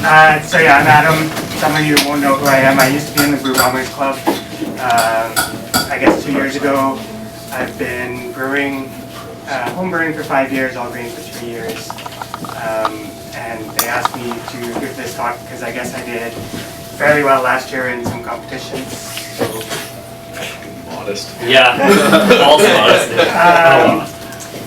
So yeah, I'm Adam. Some of you won't know who I am. I used to be in the Brew Bombers Club. I guess 2 years ago. I've been brewing, home brewing for 5 years, all grain for 3 years. And they asked me to give this talk because I guess I did fairly well last year in some competitions. So, modest. Yeah, also modest.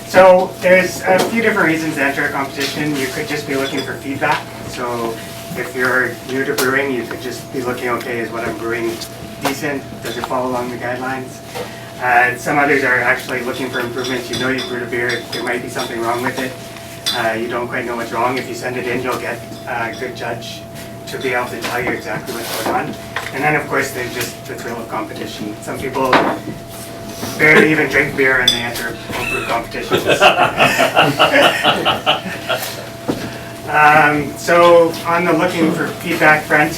So there's a few different reasons to enter a competition. You could just be looking for feedback. So if you're new to brewing, you could just be looking, okay, is what I'm brewing decent? Does it follow along the guidelines? Some others are actually looking for improvements. You know you brewed a beer, there might be something wrong with it. You don't quite know what's wrong. If you send it in, you'll get a good judge to be able to tell you exactly what's going on. And then of course there's just the thrill of competition. Some people barely even drink beer and they enter homebrew competitions. So on the looking for feedback front,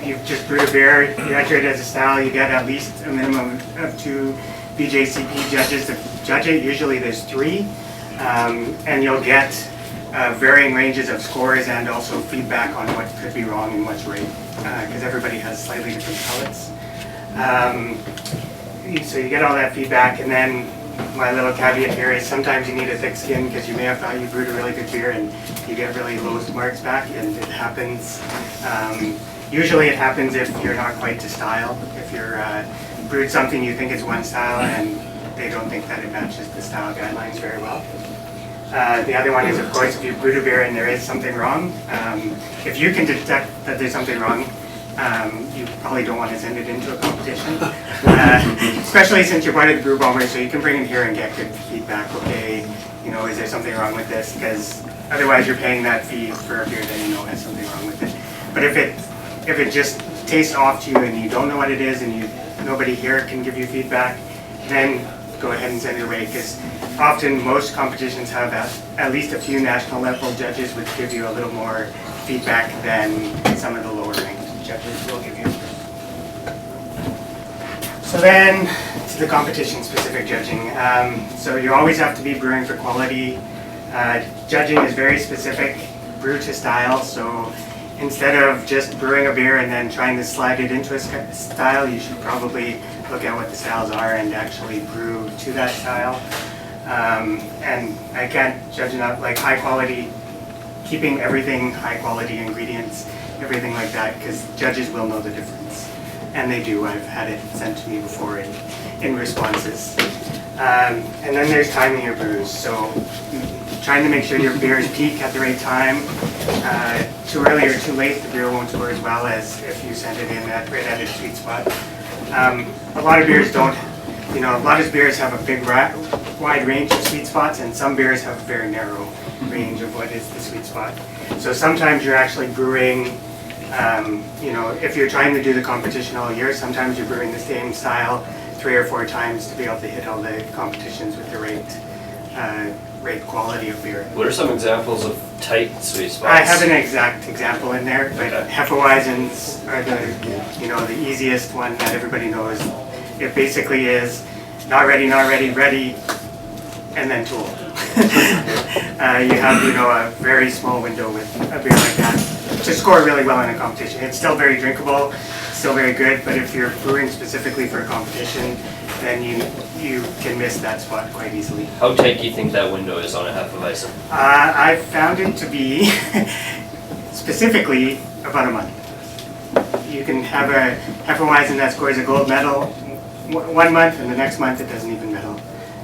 you've just brewed a beer, you enter it as a style, you get at least a minimum of 2 BJCP judges to judge it. Usually there's 3, and you'll get varying ranges of scores and also feedback on what could be wrong and what's right, because everybody has slightly different palates. So you get all that feedback, and then my little caveat here is sometimes you need a thick skin because you may have thought you brewed a really good beer and you get really low marks back, and it happens. Usually it happens if you're not quite to style. If you're brewed something you think is one style and they don't think that it matches the style guidelines very well. The other one is, of course, if you brewed a beer and there is something wrong. If you can detect that there's something wrong, you probably don't want to send it into a competition, especially since you're part of the Brew Bombers, so you can bring it here and get good feedback. Okay, you know, is there something wrong with this? Because otherwise you're paying that fee for a beer that you know has something wrong with it. But if it just tastes off to you and you don't know what it is and nobody here can give you feedback, then go ahead and send it away, because often most competitions have at least a few national level judges which give you a little more feedback than some of the lower ranked judges will give you. So then to the competition specific judging. So you always have to be brewing for quality. Judging is very specific, brew to style. So instead of just brewing a beer and then trying to slide it into a style, you should probably look at what the styles are and actually brew to that style. And I can't judge enough, like high quality, keeping everything high quality ingredients, everything like that, because judges will know the difference. And they do. I've had it sent to me before in responses. And then there's timing your brews. So trying to make sure your beers peak at the right time. Too early or too late, the beer won't score as well as if you send it in right at its sweet spot. A lot of beers don't, a lot of beers have a big wide range of sweet spots, and some beers have a very narrow range of what is the sweet spot. So sometimes you're actually brewing, if you're trying to do the competition all year, sometimes you're brewing the same style 3 or 4 times to be able to hit all the competitions with the right quality of beer. What are some examples of tight sweet spots? I have an exact example in there, but Hefeweizens are the easiest one that everybody knows. It basically is not ready, ready, and then tool. You have a very small window with a beer like that to score really well in a competition. It's still very drinkable, still very good, but if you're brewing specifically for a competition, then you can miss that spot quite easily. How tight do you think that window is on a Hefeweizen? I've found it to be specifically about a month. You can have a Hefeweizen that scores a gold medal 1 month, and the next month it doesn't even medal.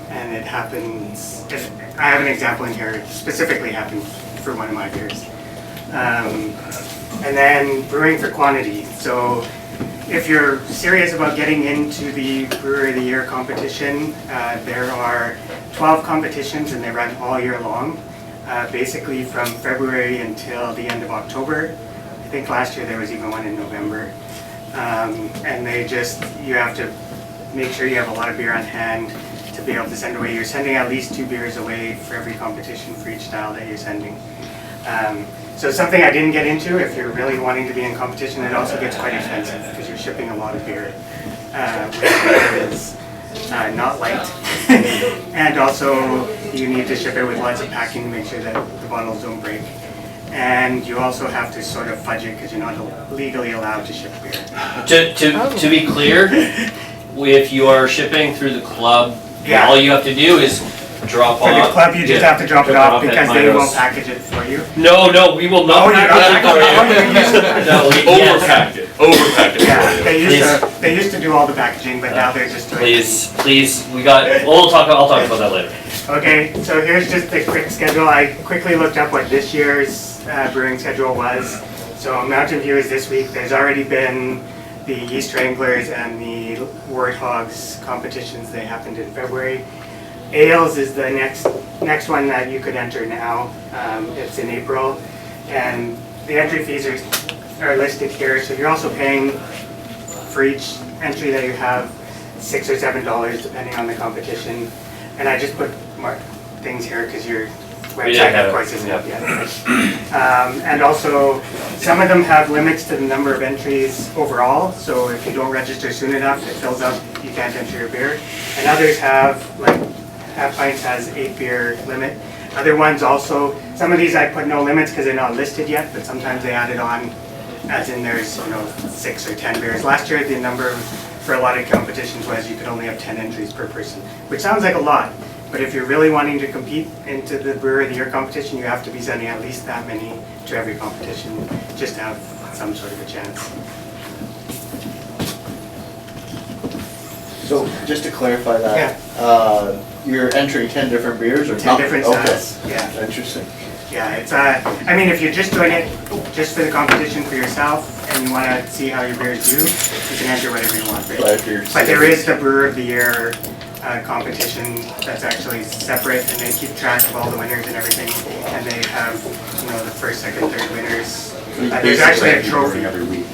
And it happens, I have an example in here, it specifically happened for one of my beers. And then brewing for quantity. So if you're serious about getting into the Brewer of the Year competition, there are 12 competitions and they run all year long, basically from February until the end of October. I think last year there was even one in November. And you have to make sure you have a lot of beer on hand to be able to send away. You're sending at least 2 beers away for every competition for each style that you're sending. So something I didn't get into, if you're really wanting to be in competition, it also gets quite expensive because you're shipping a lot of beer, which is not light. And also you need to ship it with lots of packing to make sure that the bottles don't break. And you also have to sort of fudge it because you're not legally allowed to ship beer. To be clear, if you are shipping through the club, Yeah. all you have to do is drop For the off. club, you just yeah, have to drop it drop off it because at they Minos. won't package it for you. No, we will not Oh, pack you're that not- for you. oh, you're used to that. No, yes. Overpack it. Overpack it Yeah, for you. they used to do all the packaging, but now they're just doing. Please, I'll talk about that later. Okay, so here's just the quick schedule. I quickly looked up what this year's brewing schedule was. So Mountain View is this week. There's already been the Yeast Wranglers and the Warthogs competitions. They happened in February. Ales is the next one that you could enter now. It's in April, and the entry fees are listed here. So you're also paying for each entry that you have $6 or $7 depending on the competition. And I just put more things here because your website, of course, isn't up yet. And also, some of them have limits to the number of entries overall. So if you don't register soon enough, it fills up, you can't enter your beer. And others have, like Half Pints has 8 beer limit. Other ones also, some of these I put no limits because they're not listed yet, but sometimes they add it on as in there's 6 or 10 beers. Last year the number for a lot of competitions was you could only have 10 entries per person, which sounds like a lot. But if you're really wanting to compete into the Brewer of the Year competition, you have to be sending at least that many to every competition just to have some sort of a chance. So just to clarify that, you're entering 10 different beers or 10 different Okay. styles, yeah. Interesting. Yeah, it's I mean, if you're just doing it just for the competition for yourself and you want to see how your beers do, you can enter whatever you want. But there is the Brewer of the Year competition that's actually separate, and they keep track of all the winners and everything, and they have the first, second, third winners. There's actually a trophy every week.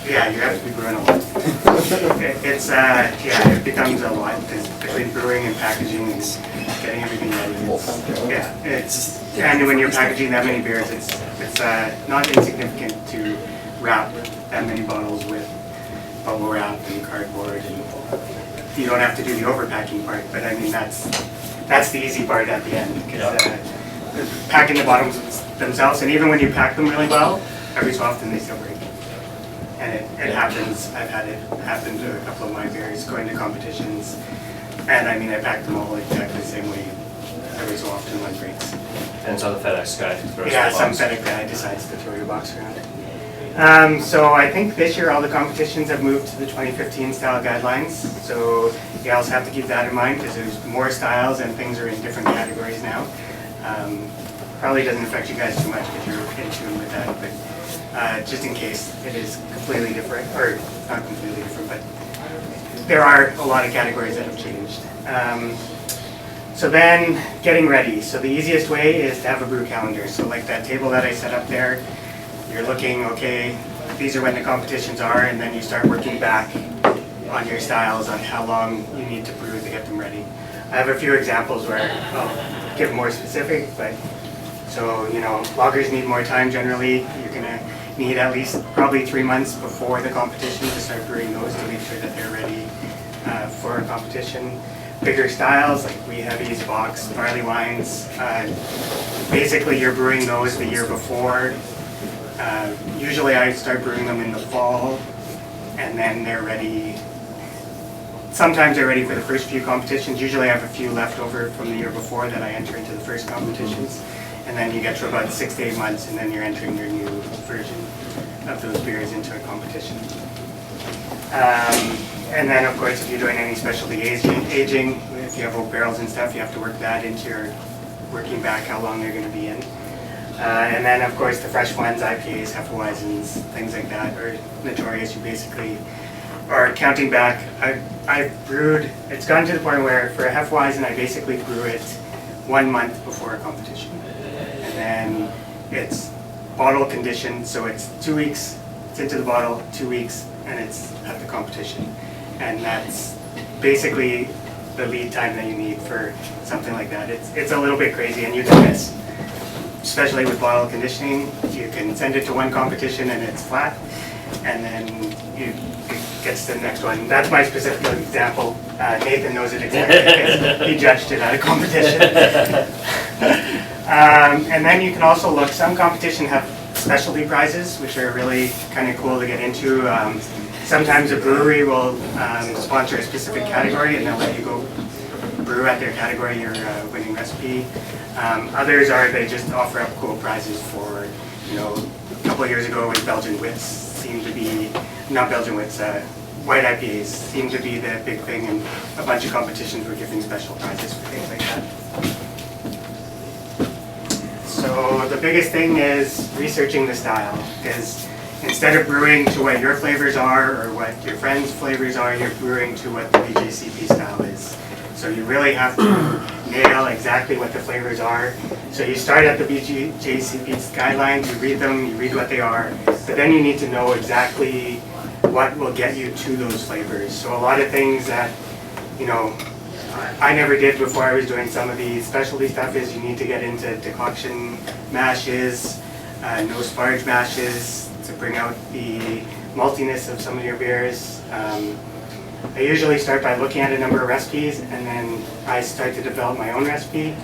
Yeah, you have to be brewing a lot. It becomes a lot because between brewing and packaging and getting everything ready. And when you're packaging that many beers, it's not insignificant to wrap that many bottles with bubble wrap and cardboard, and you don't have to do the overpacking part. But I mean that's the easy part at the end because packing the bottles themselves, and even when you pack them really well, every so often they still break. And it happens. I've had it happen to a couple of my beers going to competitions, and I mean I packed them all exactly the same way. Every so often one breaks. Depends on the FedEx guy. Some FedEx guy decides to throw your box around. So I think this year all the competitions have moved to the 2015 style guidelines. So you also have to keep that in mind because there's more styles and things are in different categories now. Probably doesn't affect you guys too much if you're in tune with that, but just in case it is completely different, or not completely different, but there are a lot of categories that have changed. So then, getting ready. So the easiest way is to have a brew calendar. So like that table that I set up there, you're looking, okay, these are when the competitions are, and then you start working back on your styles on how long you need to brew to get them ready. I have a few examples where I'll give more specific, but so, lagers need more time generally. You're gonna need at least probably 3 months before the competition to start brewing those to make sure that they're ready for a competition. Bigger styles like wee heavies, box, barley wines. Basically, you're brewing those the year before. Usually, I start brewing them in the fall, and then they're ready. Sometimes they're ready for the first few competitions. Usually, I have a few left over from the year before that I enter into the first competitions, and then you get to about 6 to 8 months, and then you're entering your new version of those beers into a competition. And then, of course, if you're doing any specialty aging, if you have oak barrels and stuff, you have to work that into your working back how long they're going to be in. And then, of course, the fresh ones, IPAs, Hefeweizens, things like that, are notorious. You basically are counting back. I've brewed, it's gotten to the point where for a Hefeweizen, I basically brew it 1 month before a competition. And then it's bottle conditioned, so it's 2 weeks, it's into the bottle, 2 weeks, and it's at the competition. And that's basically the lead time that you need for something like that. It's a little bit crazy, and you can miss. Especially with bottle conditioning, you can send it to one competition and it's flat, and then it gets to the next one. That's my specific example. Nathan knows it exactly because he judged it at a competition. And then you can also look, some competition have specialty prizes, which are really kind of cool to get into. Sometimes a brewery will sponsor a specific category and they'll let you go brew at their category, your winning recipe. Others are, they just offer up cool prizes for, you know, a couple of years ago when Belgian Wits seemed to be, not Belgian Wits, white IPAs seemed to be the big thing, and a bunch of competitions were giving special prizes for things like that. So the biggest thing is researching the style, because instead of brewing to what your flavors are or what your friends' flavors are, you're brewing to what the BJCP style is. So you really have to nail exactly what the flavors are. So you start at the BJCP guidelines, you read them, you read what they are, but then you need to know exactly what will get you to those flavors. So a lot of things that, you know, I never did before I was doing some of the specialty stuff is you need to get into decoction mashes, no sparge mashes to bring out the maltiness of some of your beers. I usually start by looking at a number of recipes and then I start to develop my own recipe.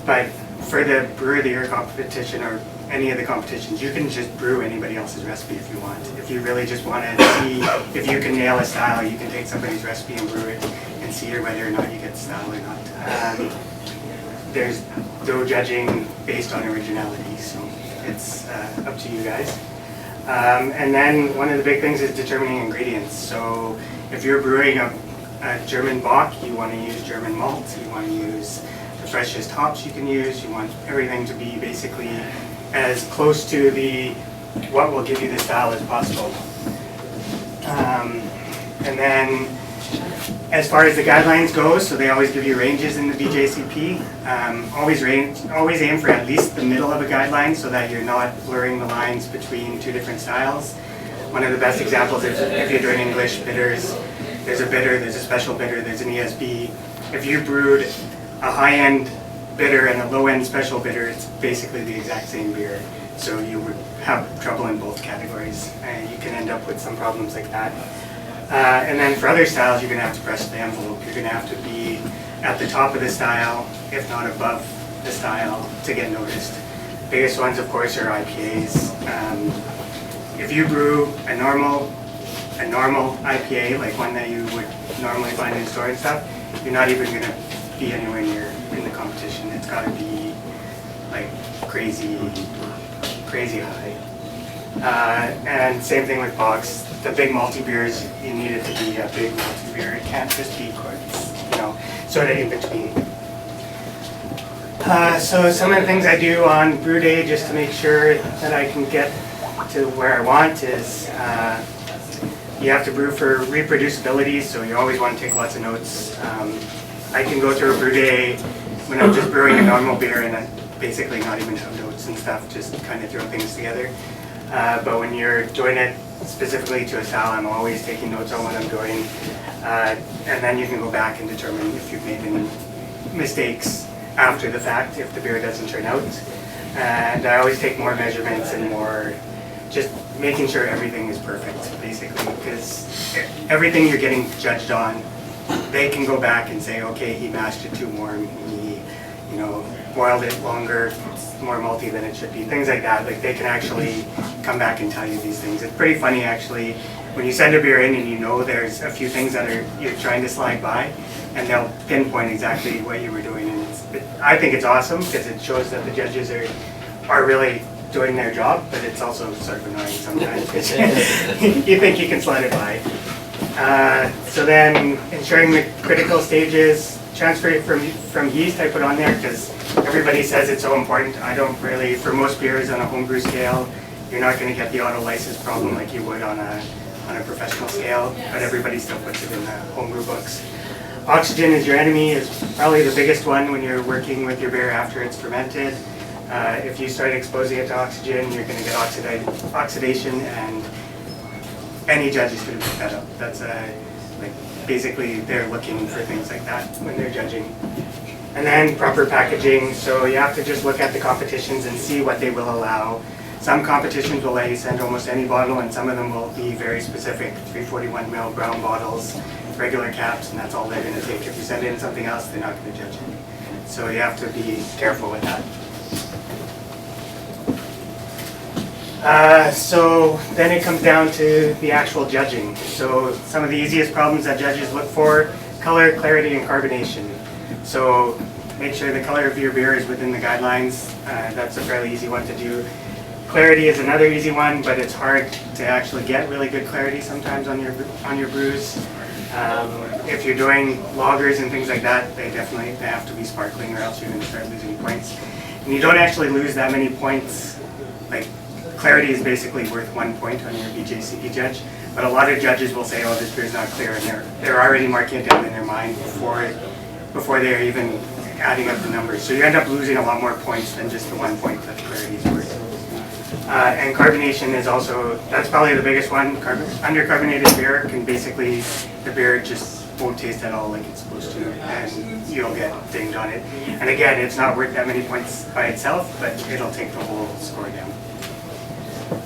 But for the Brewer of the Year competition or any of the competitions, you can just brew anybody else's recipe if you want. If you really just want to see if you can nail a style, you can take somebody's recipe and brew it and see whether or not you get the style or not. There's no judging based on originality, so it's up to you guys. And then one of the big things is determining ingredients. So if you're brewing a German Bock, you want to use German malt, you want to use the freshest hops you can use, you want everything to be basically as close to the what will give you the style as possible. And then as far as the guidelines go, so they always give you ranges in the BJCP. Always aim for at least the middle of a guideline so that you're not blurring the lines between two different styles. One of the best examples is if you're doing English bitters, there's a bitter, there's a special bitter, there's an ESB. If you brewed a high-end bitter and a low-end special bitter, it's basically the exact same beer. So you would have trouble in both categories, and you can end up with some problems like that. And then for other styles, you're going to have to press the envelope. You're going to have to be at the top of the style, if not above the style, to get noticed. Biggest ones, of course, are IPAs. If you brew a normal IPA, like one that you would normally find in a store and stuff, you're not even going to be anywhere near in the competition. It's got to be like crazy high. And same thing with Bocks. The big malty beers, you need it to be a big malty beer. It can't just be quarts, you know, sort of in between. So some of the things I do on brew day just to make sure that I can get to where I want is you have to brew for reproducibility, so you always want to take lots of notes. I can go through a brew day when I'm just brewing a normal beer and I basically not even have notes and stuff, just kind of throw things together. But when you're doing it specifically to a style, I'm always taking notes on what I'm doing. And then you can go back and determine if you've made any mistakes after the fact, if the beer doesn't turn out. And I always take more measurements and more just making sure everything is perfect, basically, because everything you're getting judged on, they can go back and say, okay, he mashed it too warm, he, you know, boiled it longer, it's more malty than it should be, things like that. Like, they can actually come back and tell you these things. It's pretty funny, actually, when you send a beer in and you know there's a few things that you're trying to slide by, and they'll pinpoint exactly what you were doing. And I think it's awesome because it shows that the judges are really doing their job, but it's also sort of annoying sometimes because you think you can slide it by. So then ensuring the critical stages, transfer from yeast I put on there because everybody says it's so important. I don't really, for most beers on a homebrew scale, you're not going to get the auto lysis problem like you would on a professional scale, but everybody still puts it in the homebrew books. Oxygen is your enemy is probably the biggest one when you're working with your beer after it's fermented. If you start exposing it to oxygen, you're going to get oxidation, and any judge is going to pick that up. That's like basically they're looking for things like that when they're judging. And then proper packaging. So you have to just look at the competitions and see what they will allow. Some competitions will let you send almost any bottle, and some of them will be very specific, 341 ml brown bottles, regular caps, and that's all they're going to take. If you send in something else, they're not going to judge it. So you have to be careful with that. So then it comes down to the actual judging. So some of the easiest problems that judges look for: color, clarity, and carbonation. So make sure the color of your beer is within the guidelines. That's a fairly easy one to do. Clarity is another easy one, but it's hard to actually get really good clarity sometimes on your brews. If you're doing lagers and things like that, they have to be sparkling, or else you're going to start losing points. And you don't actually lose that many points. Like, clarity is basically worth 1 point on your BJCP judge, but a lot of judges will say, "Oh, this beer is not clear," and they're already marking it down in their mind before they're even adding up the numbers. So you end up losing a lot more points than just the 1 point that clarity is worth. And carbonation is also, that's probably the biggest one. Undercarbonated beer can basically, the beer just won't taste at all like it's supposed to, and you'll get dinged on it. And again, it's not worth that many points by itself, but it'll take the whole score down.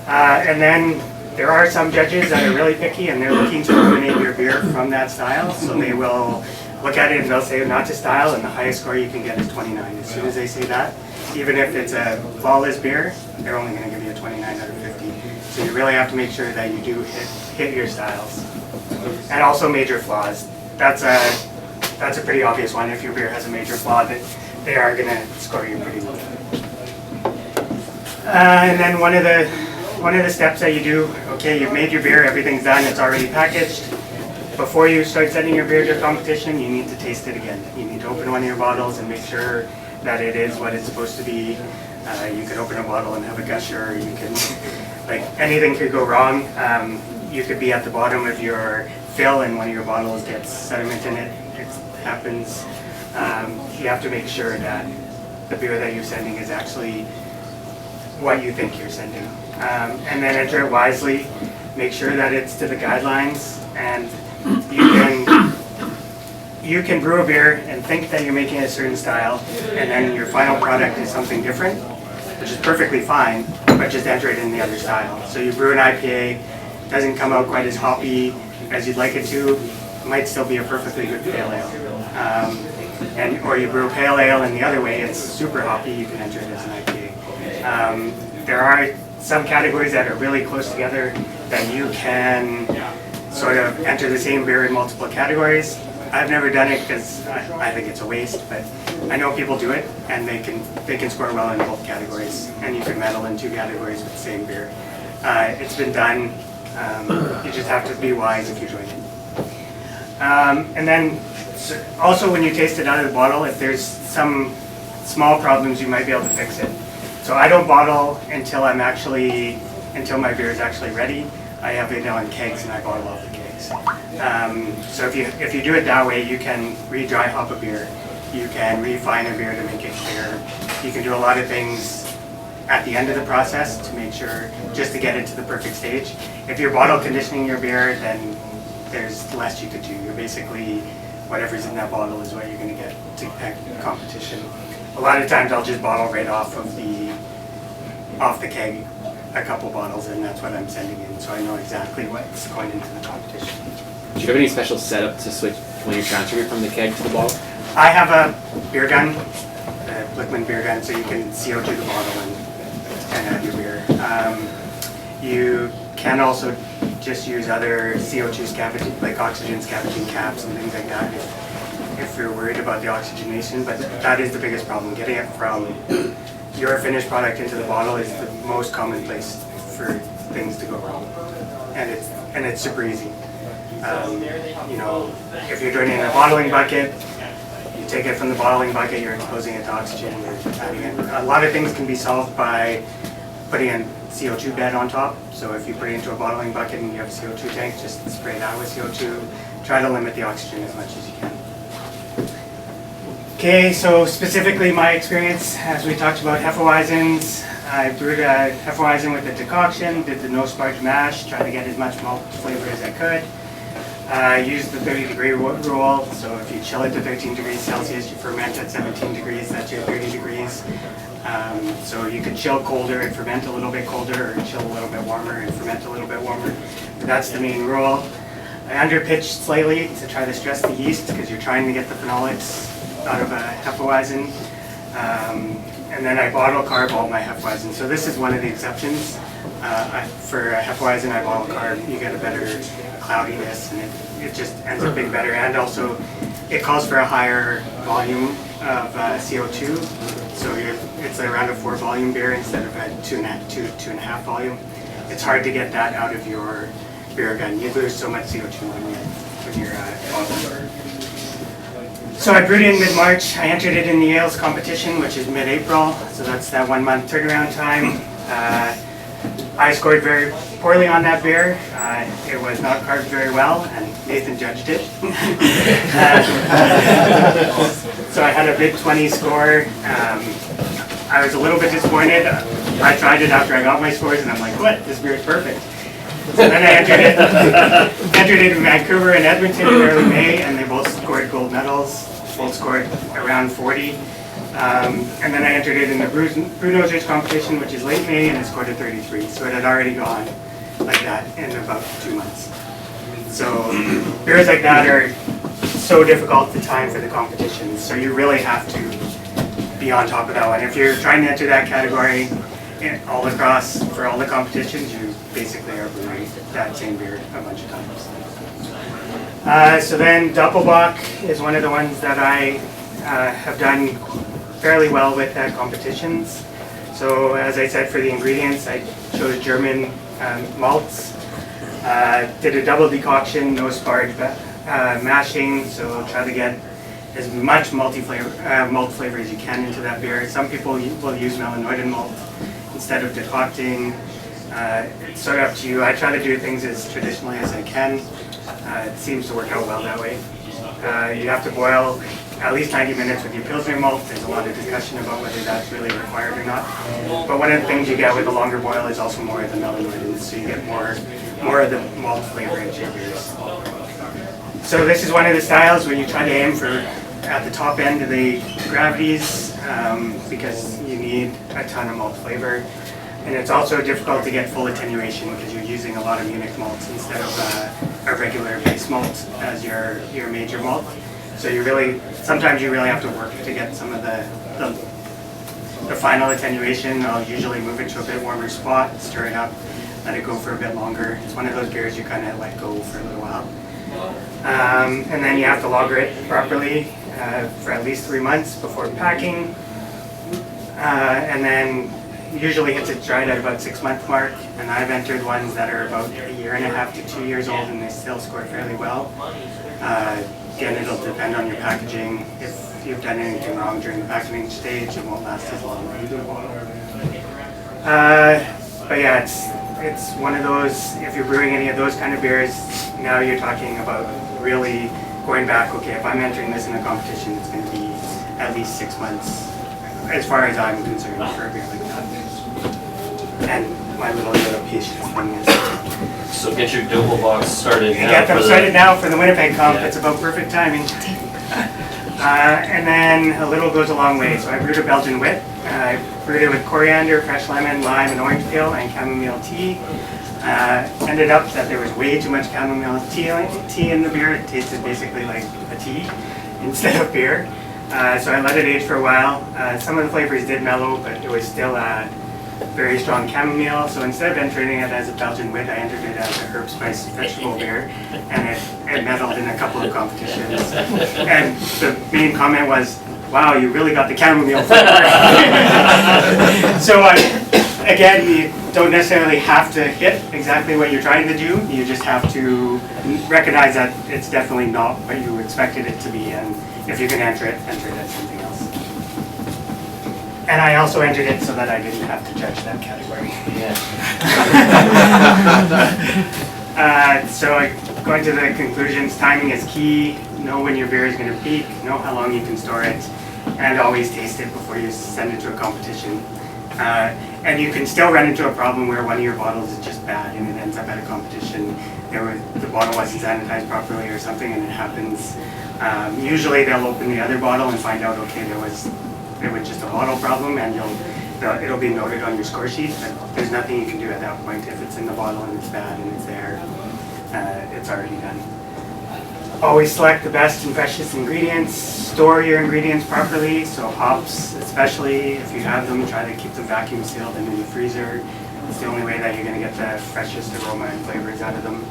And then there are some judges that are really picky, and they're looking to eliminate your beer from that style, so they will look at it and they'll say not to style, and the highest score you can get is 29. As soon as they say that, even if it's a flawless beer, they're only going to give you a 29 out of 50. So you really have to make sure that you do hit your styles. And also major flaws. That's a pretty obvious one. If your beer has a major flaw, that they are going to score you pretty low. And then one of the steps that you do, okay, you've made your beer, everything's done, it's already packaged. Before you start sending your beer to a competition, you need to taste it again. You need to open one of your bottles and make sure that it is what it's supposed to be. You could open a bottle and have a gusher. You can, like, anything could go wrong. You could be at the bottom of your fill and one of your bottles gets sediment in it. It happens. You have to make sure that the beer that you're sending is actually what you think you're sending. And then enter it wisely. Make sure that it's to the guidelines, and you can brew a beer and think that you're making a certain style, and then your final product is something different, which is perfectly fine, but just enter it in the other style. So you brew an IPA, doesn't come out quite as hoppy as you'd like it to, it might still be a perfectly good pale ale. Or you brew a pale ale and the other way, it's super hoppy, you can enter it as an IPA. There are some categories that are really close together that you can sort of enter the same beer in multiple categories. I've never done it because I think it's a waste, but I know people do it, and they can score well in both categories, and you can medal in 2 categories with the same beer. It's been done. You just have to be wise if you're doing it. And then also when you taste it out of the bottle, if there's some small problems, you might be able to fix it. So I don't bottle until my beer is actually ready. I have it on kegs and I bottle off the kegs. So if you do it that way, you can re-dry hop a beer. You can refine a beer to make it clear. You can do a lot of things at the end of the process to make sure, just to get it to the perfect stage. If you're bottle conditioning your beer, then there's less you could do. You're basically, whatever's in that bottle is what you're going to get to competition. A lot of times I'll just bottle right off the keg a couple bottles, and that's what I'm sending in, so I know exactly what's going into the competition. Do you have any special setup to switch when you're transferring it from the keg to the bottle? I have a beer gun, a Blickman beer gun, so you can CO2 the bottle and add your beer. You can also just use other CO2 scavenging, like oxygen scavenging caps and things like that if you're worried about the oxygenation, but that is the biggest problem. Getting it from your finished product into the bottle is the most common place for things to go wrong, and it's super easy. If you're doing it in a bottling bucket, you take it from the bottling bucket, you're exposing it to oxygen, you're adding it. A lot of things can be solved by putting a CO2 bed on top. So if you put it into a bottling bucket and you have a CO2 tank, just spray that with CO2. Try to limit the oxygen as much as you can. Okay, so specifically my experience, as we talked about Hefeweizens, I brewed a Hefeweizen with a decoction, did the no sparge mash, tried to get as much malt flavor as I could. Used the 30-degree rule, so if you chill it to 13 degrees Celsius, you ferment at 17 degrees, that's your 30 degrees. So you could chill colder and ferment a little bit colder, or chill a little bit warmer and ferment a little bit warmer. But that's the main rule. I underpitched slightly to try to stress the yeast, because you're trying to get the phenolics out of a Hefeweizen. And then I bottle carb all my Hefeweizen. So this is one of the exceptions. For a Hefeweizen eyeball carb, you get a better cloudiness, and it just ends up being better. And also, it calls for a higher volume of CO2, so it's around a 4 volume beer instead of a 2.5 volume. It's hard to get that out of your beer gun. You lose so much CO2 when you're bottle. So I brewed it in mid-March. I entered it in the Ales competition, which is mid-April, so that's that 1 month turnaround time. I scored very poorly on that beer. It was not carved very well, and Nathan judged it. So I had a big 20 score. I was a little bit disappointed. I tried it after I got my scores, and I'm like, what? This beer is perfect. So then I entered it in Vancouver and Edmonton in early May, and they both scored gold medals. Both scored around 40. And then I entered it in the Brew Nosers competition, which is late May, and it scored a 33. So it had already gone like that in about 2 months. So beers like that are so difficult to time for the competitions. So you really have to be on top of that one. If you're trying to enter that category all across for all the competitions, you basically are brewing that same beer a bunch of times. So then Doppelbock is one of the ones that I have done fairly well with at competitions. So as I said, for the ingredients, I chose German malts. Did a double decoction, no sparge mashing, so try to get as much malt flavor as you can into that beer. Some people will use Melanoidin malt instead of decocting. It's sort of up to you. I try to do things as traditionally as I can. It seems to work out well that way. You have to boil at least 90 minutes with your Pilsner malt. There's a lot of discussion about whether that's really required or not. But one of the things you get with a longer boil is also more of the melanoidins, so you get more of the malt flavor into your beers. So this is one of the styles where you try to aim for at the top end of the gravities because you need a ton of malt flavor. And it's also difficult to get full attenuation because you're using a lot of Munich malts instead of a regular base malt as your major malt. So sometimes you really have to work to get some of the final attenuation. I'll usually move it to a bit warmer spot, stir it up, let it go for a bit longer. It's one of those beers you kind of let go for a little while. And then you have to lager it properly for at least 3 months before packing. And then usually hits it dried at about 6 month mark, and I've entered ones that are about 1.5 to 2 years old and they still score fairly well. Again, it'll depend on your packaging. If you've done anything wrong during the packaging stage, it won't last as long. But yeah, it's one of those, if you're brewing any of those kind of beers, now you're talking about really going back, okay, if I'm entering this in a competition, it's going to be at least 6 months, as far as I'm concerned, for a beer like that. And my little patience thing is... So get your Doppelbock started now. Get them started now for the Winnipeg comp. It's about perfect timing. And then a little goes a long way. So I brewed a Belgian wit. I brewed it with coriander, fresh lemon, lime, and orange peel, and chamomile tea. Ended up that there was way too much chamomile tea in the beer. It tasted basically like a tea instead of beer. So I let it age for a while. Some of the flavors did mellow, but it was still very strong chamomile. So instead of entering it as a Belgian wit, I entered it as a herb spice vegetable beer, and it medaled in a couple of competitions. And the main comment was, "Wow, you really got the chamomile flavor." So again, you don't necessarily have to hit exactly what you're trying to do. You just have to recognize that it's definitely not what you expected it to be, and if you can enter it as something else. And I also entered it so that I didn't have to judge that category. Yeah. So going to the conclusions, timing is key. Know when your beer is going to peak, know how long you can store it, and always taste it before you send it to a competition. And you can still run into a problem where one of your bottles is just bad and it ends up at a competition. The bottle wasn't sanitized properly or something, and it happens. Usually they'll open the other bottle and find out, okay, there was just a bottle problem, and it'll be noted on your score sheet, but there's nothing you can do at that point. If it's in the bottle and it's bad and it's there, it's already done. Always select the best and freshest ingredients. Store your ingredients properly, so hops, especially if you have them, try to keep them vacuum sealed and in the freezer. It's the only way that you're going to get the freshest aroma and flavors out of them.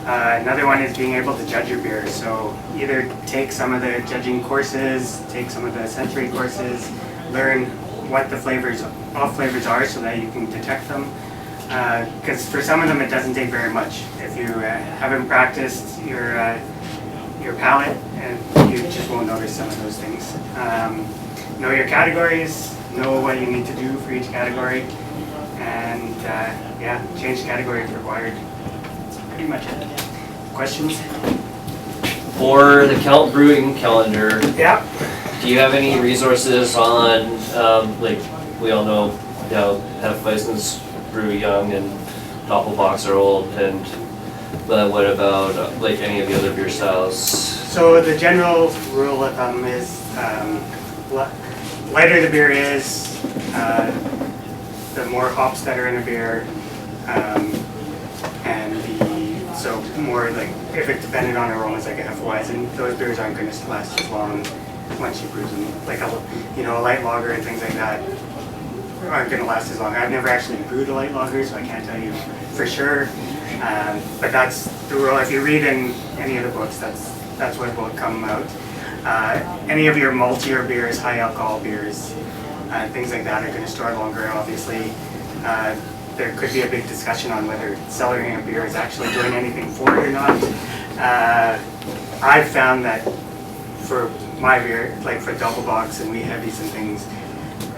Another one is being able to judge your beer. So either take some of the judging courses, take some of the sensory courses, learn what the flavors, all flavors are so that you can detect them. Because for some of them it doesn't take very much. If you haven't practiced your palate, and you just won't notice some of those things. Know your categories, know what you need to do for each category, and yeah, change category if required. That's pretty much it. Questions? For the brewing calendar, Yeah. do you have any resources on, like, we all know how Hefeweizens brew young and Doppelbocks are old, and but what about like any of the other beer styles? So the general rule of thumb is lighter the beer is, the more hops that are in a beer, and so more like if it depended on aromas like a Hefeweizen, those beers aren't going to last as long once you brew them. Like a light lager and things like that aren't going to last as long. I've never actually brewed a light lager, so I can't tell you for sure. But that's the rule. If you read in any of the books, that's what will come out. Any of your maltier beers, high alcohol beers, things like that are going to store longer, obviously. There could be a big discussion on whether cellaring a beer is actually doing anything for it or not. I've found that for my beer, like for double box and wheat heavies and things,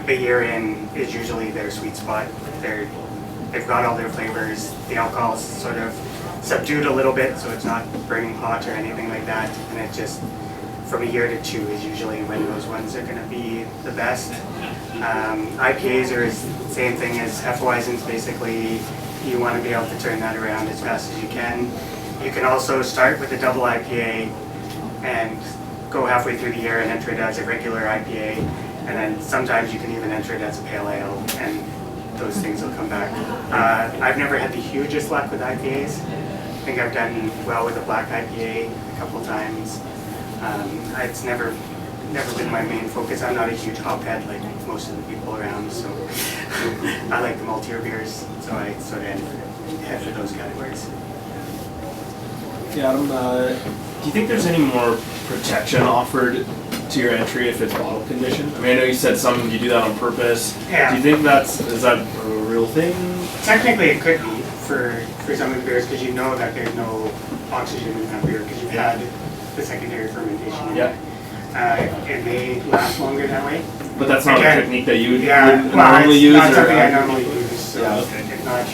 a year in is usually their sweet spot. They've got all their flavors. The alcohol's sort of subdued a little bit, so it's not burning hot or anything like that. And it just, from a year to 2 is usually when those ones are going to be the best. IPAs are the same thing as Hefeweizens. Basically, you want to be able to turn that around as fast as you can. You can also start with a double IPA and go halfway through the year and enter it as a regular IPA. And then sometimes you can even enter it as a pale ale, and those things will come back. I've never had the hugest luck with IPAs. I think I've done well with a black IPA a couple times. It's never been my main focus. I'm not a huge hop head like most of the people around, so I like the maltier beers, so I sort of head for those categories. Yeah, Adam, do you think there's any more protection offered to your entry if it's bottle conditioned? I mean, I know you said some you do that on purpose. Yeah. Do you think is that a real thing? Technically it could be for some of the beers, because you know that there's no oxygen in that beer because you've had the secondary fermentation. Yeah. It may last longer that way. But that's not a technique that you would well, normally use? It's not something I normally use, so yeah, okay. it's not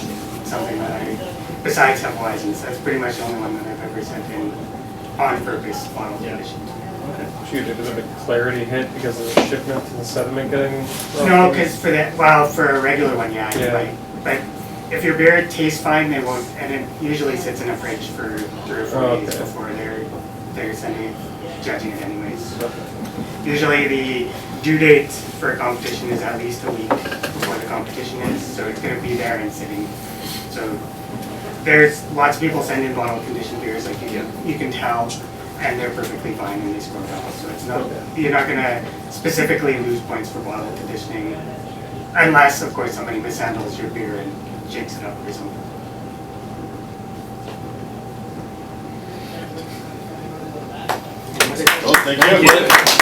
something that besides Hefeweizens, that's pretty much the only one that I've ever sent in on purpose bottle conditioned. Shoot, it was a clarity hit because of the shipment and the sediment getting... No, because for a regular one, yeah. But if your beer tastes fine, they won't, and it usually sits in a fridge for 3 or 4 days before they're judging it anyways. Okay. Usually the due date for a competition is at least a week before the competition is, so it's going to be there and sitting. So there's lots of people send in bottle conditioned beers, like you can tell, and they're perfectly fine and they score well. So it's not, you're not going to specifically lose points for bottle conditioning, unless of course somebody mishandles your beer and shakes it up or something. Oh, thank you.